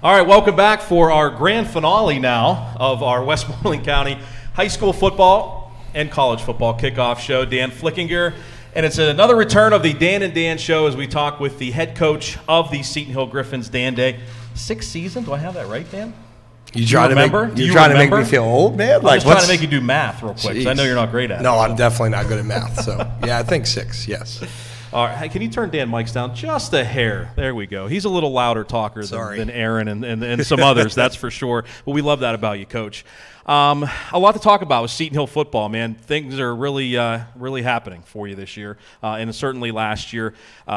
All right, welcome back for our grand finale now of our Westmoreland County high school football and college football kickoff show. Dan Flickinger, and it's another return of the Dan and Dan show as we talk with the head coach of the Seton Hill Griffins, Dan Day. 6th season? Do I have that right, Dan? You trying to make me feel old, man? I'm just trying to make you do math real quick, because I know you're not great at it. No, I'm definitely not good at math. So, yeah, I think 6, yes. All right, hey, can you turn Dan mics down just a hair? There we go. He's a little louder talker than Aaron and some others, that's for sure. But we love that about you, Coach. A lot to talk about with Seton Hill football, man. Things are really happening for you this year, and certainly last year.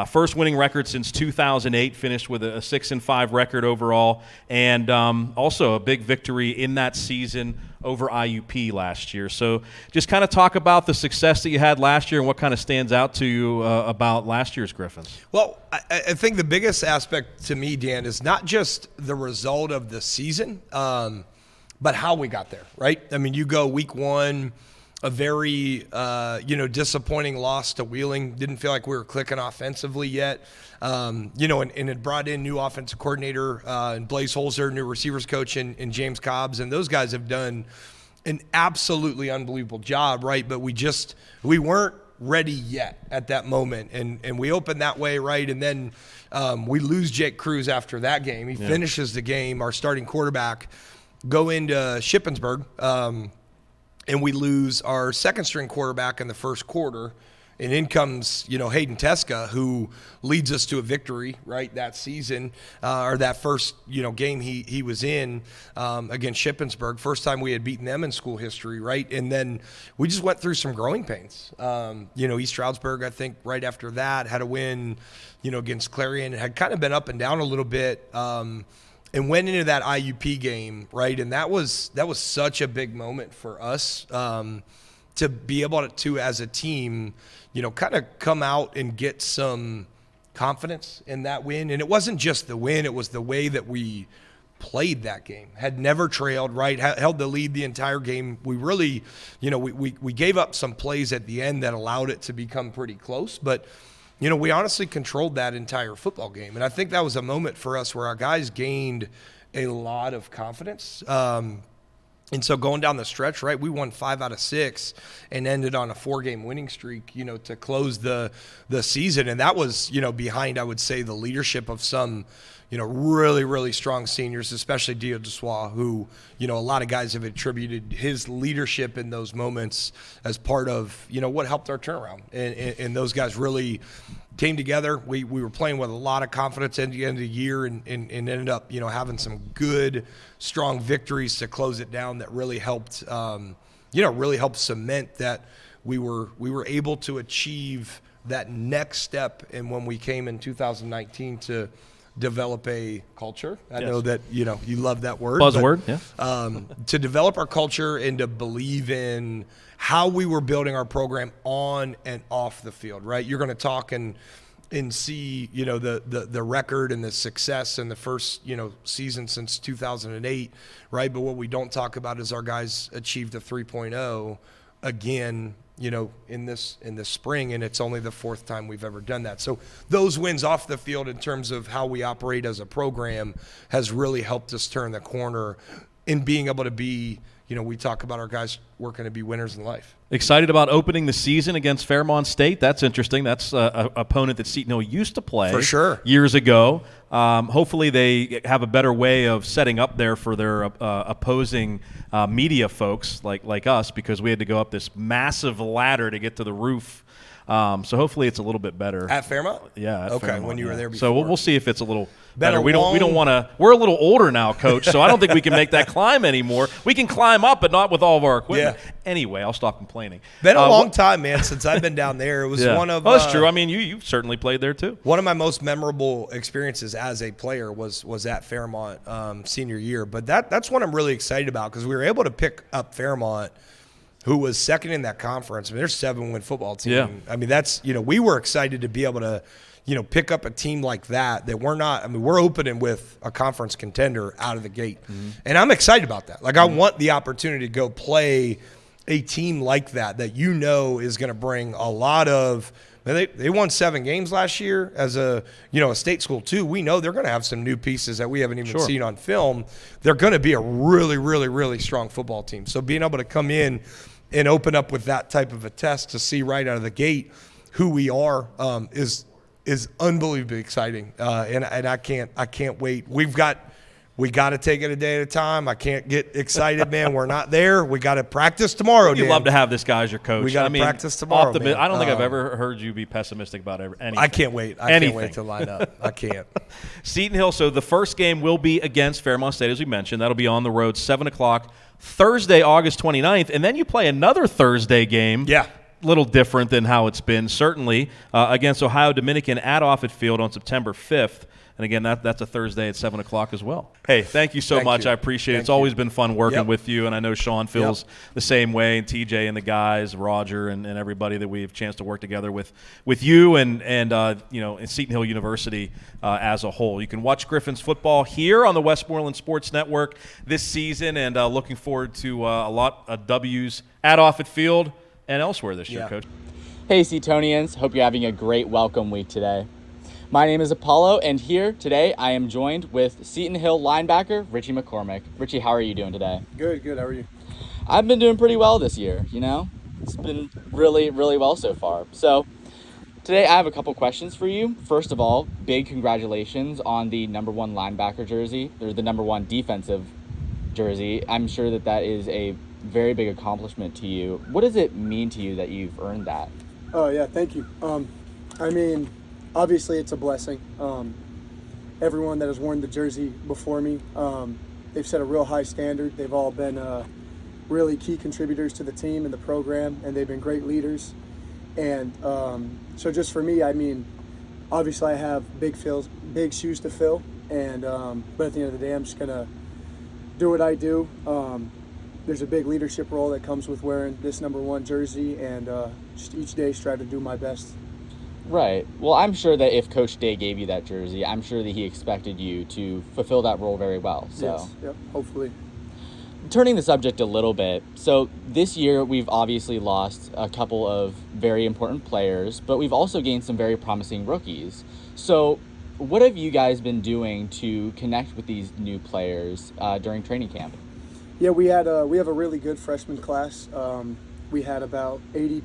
First winning record since 2008, finished with a 6-5 record overall, and also a big victory in that season over IUP last year. So just kind of talk about the success that you had last year and what kind of stands out to you about last year's Griffins. Well, I think the biggest aspect to me, Dan, is not just the result of the season, but how we got there, right? I mean, you go week 1, a very, disappointing loss to Wheeling. Didn't feel like we were clicking offensively yet. And it brought in new offensive coordinator and Blaze Holzer, new receivers coach and James Cobbs. And those guys have done an absolutely unbelievable job, right? But we weren't ready yet at that moment. And we opened that way, right? And then we lose Jake Cruz after that game. He finishes the game, our starting quarterback, go into Shippensburg, and we lose our second-string quarterback in the first quarter. And in comes, Hayden Teska, who leads us to a victory, right, that season, or that first, game he was in against Shippensburg. First time we had beaten them in school history, right? And then we just went through some growing pains. East Stroudsburg, I think, right after that, had a win, against Clarion. It had kind of been up and down a little bit. And went into that IUP game, right? And that was such a big moment for us to be able to, as a team, kind of come out and get some confidence in that win. And it wasn't just the win, it was the way that we played that game. Had never trailed, right? Held the lead the entire game. We really, we gave up some plays at the end that allowed it to become pretty close, but we honestly controlled that entire football game. And I think that was a moment for us where our guys gained a lot of confidence. And so going down the stretch, right, we won 5 out of 6 and ended on a 4-game winning streak, to close the season. And that was, behind, I would say, the leadership of some, really, really strong seniors, especially Dio DeSois, who, a lot of guys have attributed his leadership in those moments as part of, what helped our turnaround. And those guys really came together. We were playing with a lot of confidence at the end of the year and ended up, having some good, strong victories to close it down that really helped, really helped cement that we were able to achieve that next step. And when we came in 2019 to develop a culture. I know that, you love that word. Buzzword, to develop our culture and to believe in how we were building our program on and off the field, right? You're going to talk and see, the record and the success in the first, season since 2008, right? But what we don't talk about is our guys achieved a 3.0 again, in this spring, and it's only the 4th time we've ever done that. So those wins off the field in terms of how we operate as a program has really helped us turn the corner in being able to be, we talk about our guys working to be winners in life. Excited about opening the season against Fairmont State. That's interesting. That's an opponent that Seton Hill used to play for sure years ago. Hopefully they have a better way of setting up there for their opposing media folks like us, because we had to go up this massive ladder to get to the roof. So hopefully it's a little bit better. At Fairmont? Yeah. Okay, Fairmont, when you were there before. So we'll see if it's a little better. We don't want to. We're a little older now, Coach, so I don't think we can make that climb anymore. We can climb up, but not with all of our equipment. Yeah. Anyway, I'll stop complaining. Been a long time, man, since I've been down there. It was one of. Oh, that's true. I mean, you certainly played there too. One of my most memorable experiences as a player was at Fairmont senior year. But that's what I'm really excited about, because we were able to pick up Fairmont, who was second in that conference. I mean, they're 7-win football team. Yeah. I mean, that's, we were excited to be able to, pick up a team like that we're not, we're opening with a conference contender out of the gate. Mm-hmm. And I'm excited about that. Like, I want the opportunity to go play a team like that is going to bring a lot of They won 7 games last year as a state school too. We know they're going to have some new pieces that we haven't even seen on film. They're going to be a really, really, really strong football team. So being able to come in and open up with that type of a test to see right out of the gate who we are is unbelievably exciting. And I can't wait. We got to take it a day at a time. I can't get excited, man. We're not there. We got to practice tomorrow, Dan. You love to have this guy as your coach. We got to practice tomorrow, man. I don't think I've ever heard you be pessimistic about anything. I can't wait. I can't wait to line up. I can't. Seton Hill, so the first game will be against Fairmont State, as we mentioned. That'll be on the road, 7 o'clock, Thursday, August 29th. And then you play another Thursday game. Yeah. Little different than how it's been, certainly, against Ohio Dominican at Offutt Field on September 5th. And again, that's a Thursday at 7 o'clock as well. Hey, thank you so much. I appreciate it. It's always been fun working with you, and I know Sean feels the same way, and TJ and the guys, Roger and everybody that we have a chance to work together with you and Seton Hill University as a whole. You can watch Griffins football here on the Westmoreland Sports Network this season, and looking forward to a lot of W's at Offutt Field and elsewhere this year, Coach. Hey, Setonians. Hope you're having a great welcome week today. My name is Apollo, and here today I am joined with Seton Hill linebacker Ritchie McCormack. Ritchie, how are you doing today? Good. How are you? I've been doing pretty well this year, It's been really, really well so far. So today I have a couple questions for you. First of all, big congratulations on the number 1 linebacker jersey, or the number 1 defensive jersey. I'm sure that is a very big accomplishment to you. What does it mean to you that you've earned that? Oh, yeah, thank you. Obviously it's a blessing. Everyone that has worn the jersey before me, they've set a real high standard. They've all been really key contributors to the team and the program, and they've been great leaders. And so just for me, obviously I have big shoes to fill, and but at the end of the day, I'm just gonna do what I do. There's a big leadership role that comes with wearing this number 1 jersey, and just each day strive to do my best. Right. Well, I'm sure that if Coach Day gave you that jersey, I'm sure that he expected you to fulfill that role very well. So. Yes. Yep. Hopefully. Turning the subject a little bit, so this year we've obviously lost a couple of very important players, but we've also gained some very promising rookies. So what have you guys been doing to connect with these new players during training camp? Yeah, we have a really good freshman class. We had about 80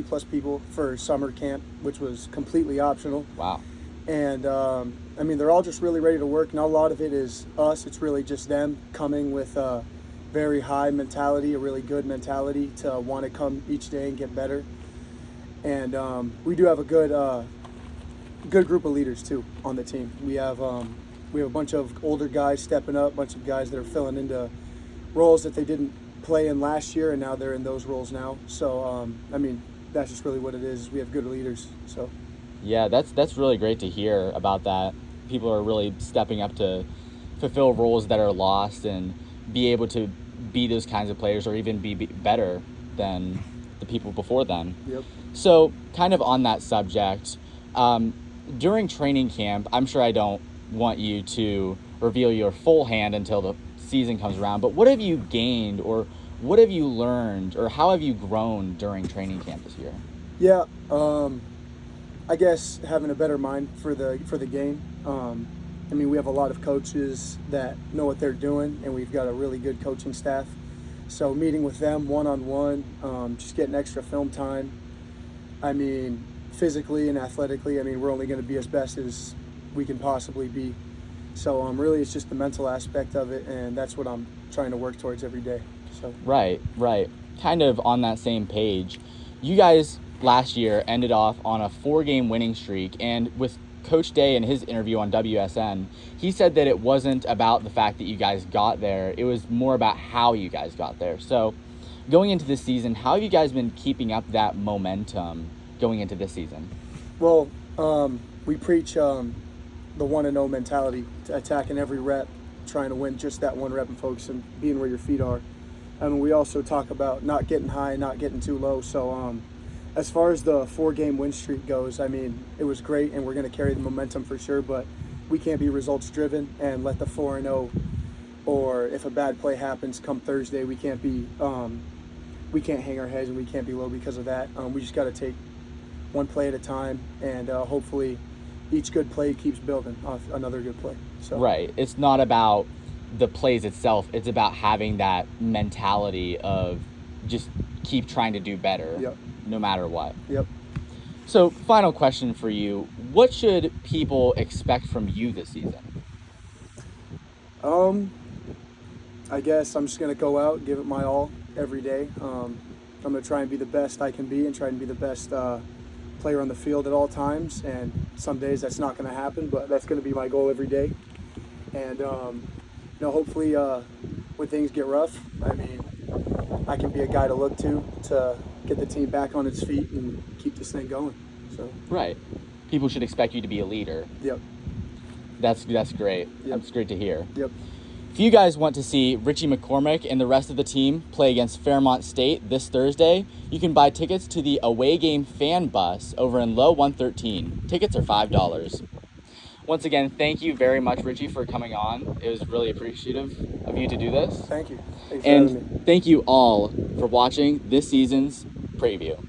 plus people for summer camp, which was completely optional. Wow. And, they're all just really ready to work. Not a lot of it is us. It's really just them coming with a very high mentality, a really good mentality to want to come each day and get better. And we do have a good group of leaders, too, on the team. We have a bunch of older guys stepping up, a bunch of guys that are filling into roles that they didn't play in last year, and now they're in those roles now. So that's just really what it is. We have good leaders. So yeah, that's really great to hear about that. People are really stepping up to fulfill roles that are lost and be able to be those kinds of players, or even be better than the people before them. Yep. So kind of on that subject, during training camp, I'm sure I don't want you to reveal your full hand until the season comes around, but what have you gained, or what have you learned, or how have you grown during training camp this year? Yeah, I guess having a better mind for the game. We have a lot of coaches that know what they're doing, and we've got a really good coaching staff. So meeting with them one-on-one, just getting extra film time. Physically and athletically, we're only going to be as best as we can possibly be. So really it's just the mental aspect of it, and that's what I'm trying to work towards every day. So Right. Kind of on that same page, you guys last year ended off on a 4-game winning streak, and with Coach Day in his interview on WSN, he said that it wasn't about the fact that you guys got there, it was more about how you guys got there. So going into this season, how have you guys been keeping up that momentum going into this season? Well, we preach the 1-0 mentality, attacking every rep, trying to win just that one rep and focusing, being where your feet are. We also talk about not getting high, not getting too low. So as far as the 4-game win streak goes, it was great, and we're going to carry the momentum for sure, but we can't be results driven and let the 4-0, or if a bad play happens come Thursday, we can't hang our heads and we can't be low because of that. We just got to take one play at a time, and hopefully each good play keeps building off another good play. So. Right. It's not about the plays itself. It's about having that mentality of just keep trying to do better, Yep. no matter what. Yep. So, final question for you. What should people expect from you this season? I guess I'm just going to go out, give it my all every day. I'm going to try and be the best I can be and try and be the best player on the field at all times. And some days that's not going to happen, but that's going to be my goal every day. And, hopefully when things get rough, I can be a guy to look to get the team back on its feet and keep this thing going. So. Right. People should expect you to be a leader. Yep. That's great. Yep. That's great to hear. Yep. If you guys want to see Ritchie McCormack and the rest of the team play against Fairmont State this Thursday, you can buy tickets to the away game fan bus over in Low 113. Tickets are $5. Once again, thank you very much, Ritchie, for coming on. It was really appreciative of you to do this. Thank you. Thanks for having me. And thank you all for watching this season's preview.